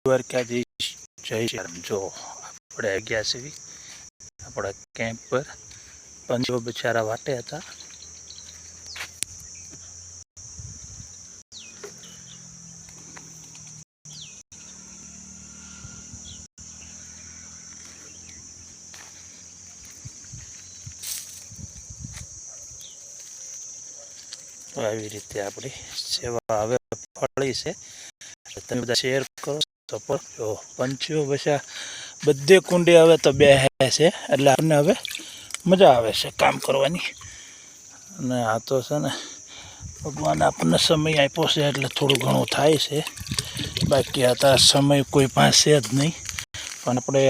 દ્વારકાધીશ જય શ્રી રામ। જો આપણે ગયા છીએ આપણા કેમ્પ પર। પંજો બિચારા વાટે હતા। તો આવી રીતે આપણી સેવા હવે ફળી છે। તમે બધા શેર કરો, સપોર્ટ। જો પંચીઓ બસા બધે કુંડે હવે તો બેસે છે, એટલે આપણને હવે મજા આવે છે કામ કરવાની। અને આ તો છે ને ભગવાન આપણને સમય આપ્યો છે એટલે થોડું ઘણું થાય છે। બાકી આ સમય કોઈ પાસે જ નહીં, પણ આપણે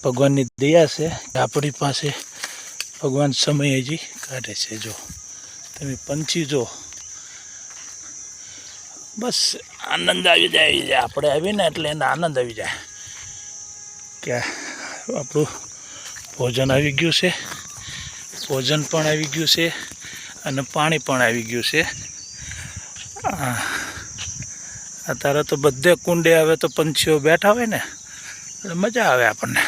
ભગવાનની દયા છે કે આપણી પાસે ભગવાન સમય હજી કાઢે છે। જો તમે પંછી જો, બસ આનંદ આવી જાય। આપણે આવીને એટલે એને આનંદ આવી જાય કે આપણું ભોજન આવી ગયું છે, ભોજન પણ આવી ગયું છે અને પાણી પણ આવી ગયું છે। અત્યારે તો બધે કુંડે આવે તો પંછીઓ બેઠા હોય ને એટલે મજા આવે આપણને।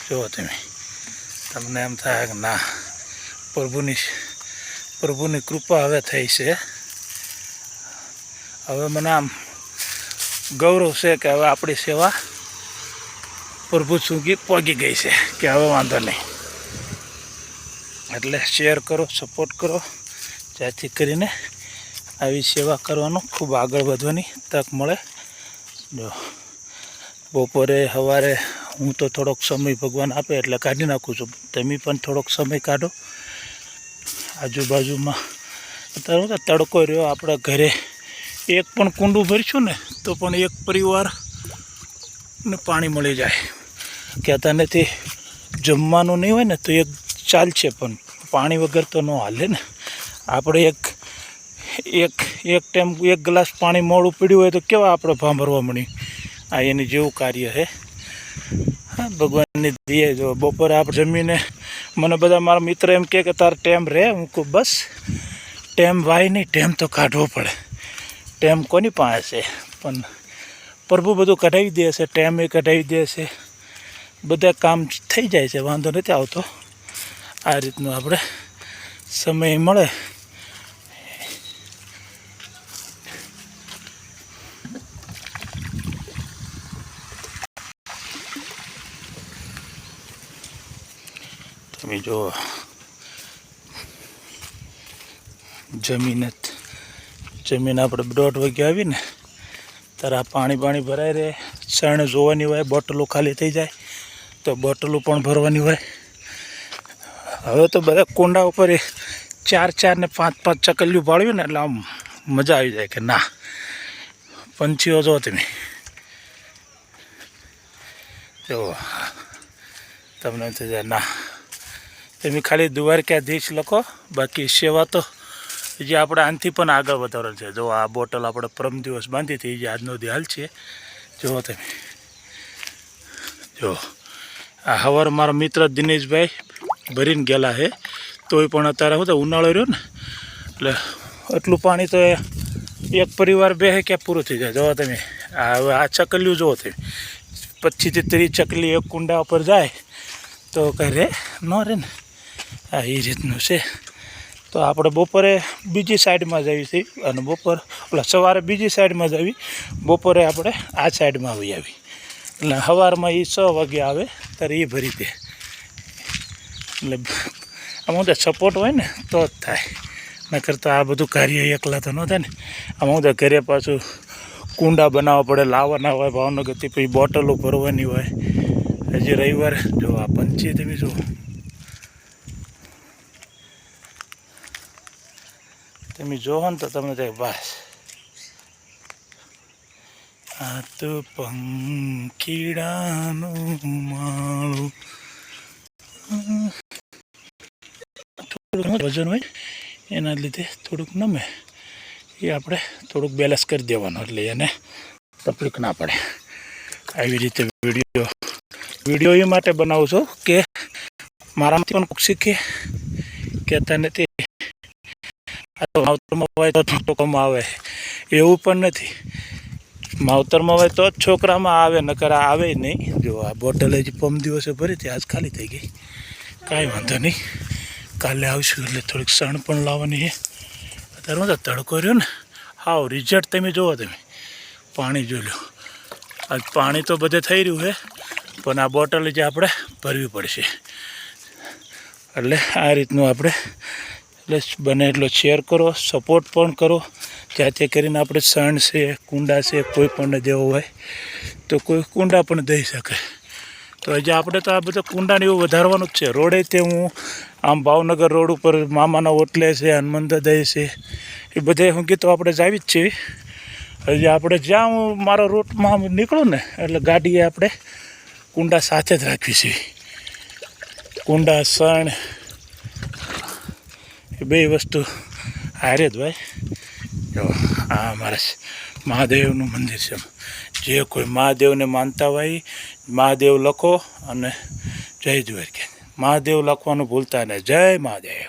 જુઓ તમને એમ થાય કે ના, પ્રભુની કૃપા હવે થઈ છે। હવે મને આમ ગૌરવ છે કે હવે આપણી સેવા પ્રભુ સુધી પહોંચી ગઈ છે કે હવે વાંધો નહીં। એટલે શેર કરો, સપોર્ટ કરો, જેથી કરીને આવી સેવા કરવાનો ખૂબ આગળ વધવાની તક મળે। જો બપોરે સવારે હું તો થોડોક સમય ભગવાન આપે એટલે કાઢી નાખું છું। તમે પણ થોડોક સમય કાઢો। આજુબાજુમાં અત્યારે તડકો રહ્યો, આપણા ઘરે એક પણ કુંડું ભરીશું ને તો પણ એક પરિવારને પાણી મળી જાય। કહેતા નથી જમવાનું નહીં હોય ને તો એક ચાલશે, પણ પાણી વગર તો ન હાલે ને। આપણે એક ટાઈમ એક ગ્લાસ પાણી મોડું પીડ્યું હોય તો કેવા આપણે ભાંભરવા મળી। આ એની જેવું કાર્ય છે। ભગવાનની દયા। જો બપોરે આપણે જમીને મને બધા મારા મિત્ર એમ કહે કે તાર ટેમ રહે। હું કહું બસ ટેમ વાય નહીં, ટેમ તો કાઢવો પડે। ટેમ કોની પાસે છે, પણ પ્રભુ બધું કઢાવી દે છે, ટેમ એ કઢાવી દે છે, બધા કામ થઈ જાય છે, વાંધો નથી આવતો। આ રીતનું આપણે સમય મળે તમે જો જમીન આપણે 1:30 વાગે આવીને ત્યારે આ પાણી ભરાઈ રહે। શરણે જોવાની હોય, બોટલો ખાલી થઈ જાય તો બોટલો પણ ભરવાની હોય। હવે તો બધા કુંડા ઉપર 4 ને 5 ચકલીઓ પાડ્યું ને એટલે આમ મજા આવી જાય કે ના, પંછીઓ જો તમે જો, તમને થઈ જાય ના, તમે ખાલી દ્વારકાધીશ લખો, બાકી સેવા તો હજી આપણે આનાથી પણ આગળ વધારેલ છે। જો આ બોટલ આપણે પરમ દિવસ બાંધી હતી, જે આજનો દિહાલ છે। જુઓ તમે, જો આ સવારે મારા મિત્ર દિનેશભાઈ ભરીને ગયેલા છે, તોય પણ અત્યારે શું ઉનાળો રહ્યો ને એટલે એટલું પાણી તો એક પરિવાર બે ક્યાં પૂરું થઈ જાય। જુઓ તમે હવે આ ચકલીઓ જુઓ તમે, 25 થી 30 ચકલી એક કુંડા ઉપર જાય તો કંઈ રે ન રે ને। આ એ રીતનું છે। તો આપણે બપોરે બીજી સાઈડમાં જઈએ છીએ અને સવારે બીજી સાઈડમાં જઈએ, બપોરે આપણે આ સાઈડમાં આવી એટલે સવારમાં એ 6 વાગે આવે ત્યારે એ ભરી દે। એટલે આમાં તો સપોર્ટ હોય ને તો જ થાય, નકર તો આ બધું કાર્ય એકલા તો ન થાય ને। આમાં તો ઘરે પાછું કુંડા બનાવવા પડે, લાવવાના હોય ભાવનગરથી, પછી બોટલો ભરવાની હોય। હજી રવિવારે જો આ પંછી તમે જુઓ, તમે જોવો ને તો તમને થાય બસ આ તો પંખીડાનું માળું। થોડુંક વજન હોય એના લીધે થોડુંક નમે, એ આપણે થોડુંક બેલેન્સ કરી દેવાનું એટલે એને તકલીફ ના પડે। આવી રીતે વિડીયો એ માટે બનાવું છું કે મારામાંથી પણ શીખે। કહેતા નથી આ તો માવતરમાં હોય તો છોકરામાં આવે એવું પણ નથી. માવતરમાં હોય તો જ છોકરામાં આવે, નકર આવે નહીં. જો આ બોટલ હજી પમ દિવસે ભરી હતી, આજ ખાલી થઈ ગઈ. કાંઈ વાંધો નહીં, કાલે આવશું એટલે થોડીક સણ પણ લાવવાની છે. અત્યારે તો તડકો રહ્યો ને, હાવ રિઝલ્ટ તમે જુઓ. તમે પાણી જોઈ લો. આજ પાણી તો બધે થઈ રહ્યું છે, પણ આ બોટલ જે આપણે ભરવી પડશે. એટલે આ રીતનું આપણે એટલે બને એટલો શેર કરો, સપોર્ટ પણ કરો, જેથી કરીને આપણે સણ છે, કુંડા છે, કોઈ પણ દેવો હોય તો કોઈ કુંડા પણ દઈ શકે. તો હજી આપણે તો આ બધા કુંડાને એવું વધારવાનું જ છે. રોડે તે હું આમ ભાવનગર રોડ ઉપર મામાના ઓટલે છે, હનુમાન દાદા છે, એ બધે હું કીધું આપણે જાવી જ છીએ. હજી આપણે જ્યાં હું મારા રૂટમાં નીકળું ને એટલે ગાડીએ આપણે કુંડા સાથે જ રાખવી છે. કુંડા, સણ એ બે વસ્તુ હારે જ ભાઈ. જો આ અમારા મહાદેવનું મંદિર છે. જે કોઈ મહાદેવને માનતા હોય મહાદેવ લખો અને જય દ્વારકા. મહાદેવ લખવાનું ભૂલતા નહીં. જય મહાદેવ.